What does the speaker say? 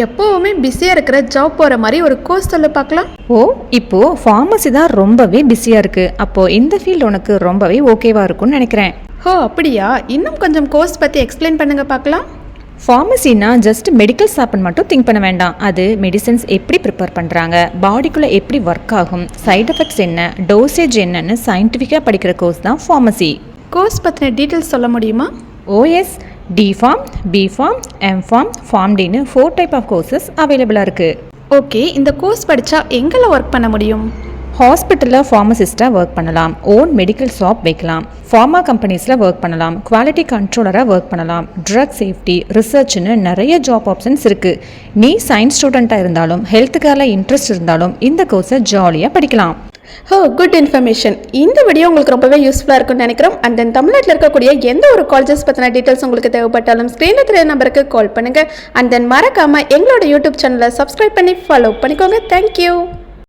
எப்போவுமே பிஸியாக இருக்கிற ஜாப் போகிற மாதிரி ஒரு கோர்ஸ் சொல்ல பார்க்கலாம். ஓ, இப்போது ஃபார்மசி தான் ரொம்பவே பிஸியாக இருக்குது. அப்போது இந்த ஃபீல்டு உனக்கு ரொம்பவே ஓகேவாக இருக்கும்னு நினைக்கிறேன். ஓ அப்படியா? இன்னும் கொஞ்சம் கோர்ஸ் பற்றி எக்ஸ்பிளைன் பண்ணுங்க பார்க்கலாம். ஃபார்மசின்னா ஜஸ்ட் மெடிக்கல் ஷாப்னு மட்டும் திங்க் பண்ண வேண்டாம். அது மெடிசன்ஸ் எப்படி ப்ரிப்பேர் பண்ணுறாங்க, பாடிக்குள்ளே எப்படி ஒர்க் ஆகும், சைட் எஃபெக்ட்ஸ் என்ன, டோசேஜ் என்னன்னு சயின்டிஃபிக்காக படிக்கிற கோர்ஸ் தான் ஃபார்மசி. கோர்ஸ் பற்றின டீட்டெயில்ஸ் சொல்ல முடியுமா? ஓஎஸ், டிஃபார்ம், பிஃபார்ம், எம்ஃபார்ம், ஃபார்ம்டின்னு 4 டைப் ஆஃப் கோர்சஸ் அவைலபிளாக இருக்குது. ஓகே, இந்த கோர்ஸ் படித்தா எங்கே ஒர்க் பண்ண முடியும்? ஹாஸ்பிட்டலில் ஃபார்மசிஸ்ட்டாக ஒர்க் பண்ணலாம், ஓன் மெடிக்கல் ஷாப் வைக்கலாம், ஃபார்மா கம்பெனிஸில் ஒர்க் பண்ணலாம், குவாலிட்டி கண்ட்ரோலராக ஒர்க் பண்ணலாம், ட்ரக் சேஃப்டி, ரிசர்ச்னு நிறைய ஜாப் ஆப்ஷன்ஸ் இருக்குது. நீ சயின்ஸ் ஸ்டூடெண்ட்டாக இருந்தாலும் ஹெல்த் கேரில் இன்ட்ரெஸ்ட் இருந்தாலும் இந்த கோர்ஸை ஜாலியாக படிக்கலாம். ஓ குட் இன்ஃபர்மேஷன். இந்த வீடியோ உங்களுக்கு ரொம்பவே யூஸ்ஃபுல்லாக இருக்கும்னு நினைக்கிறோம். அண்ட் தென் தமிழ்நாட்டில் இருக்கக்கூடிய எந்த ஒரு காலேஜஸ் பற்றின டீட்டெயில்ஸ் உங்களுக்கு தேவைப்பட்டாலும் ஸ்க்ரீனில் தெரிய நம்பருக்கு கால் பண்ணுங்கள். அண்ட் தென் மறக்காமல் எங்களோட யூடியூப் சேனலை சப்ஸ்கிரைப் பண்ணி ஃபாலோ பண்ணிக்கோங்க. தேங்க்யூ.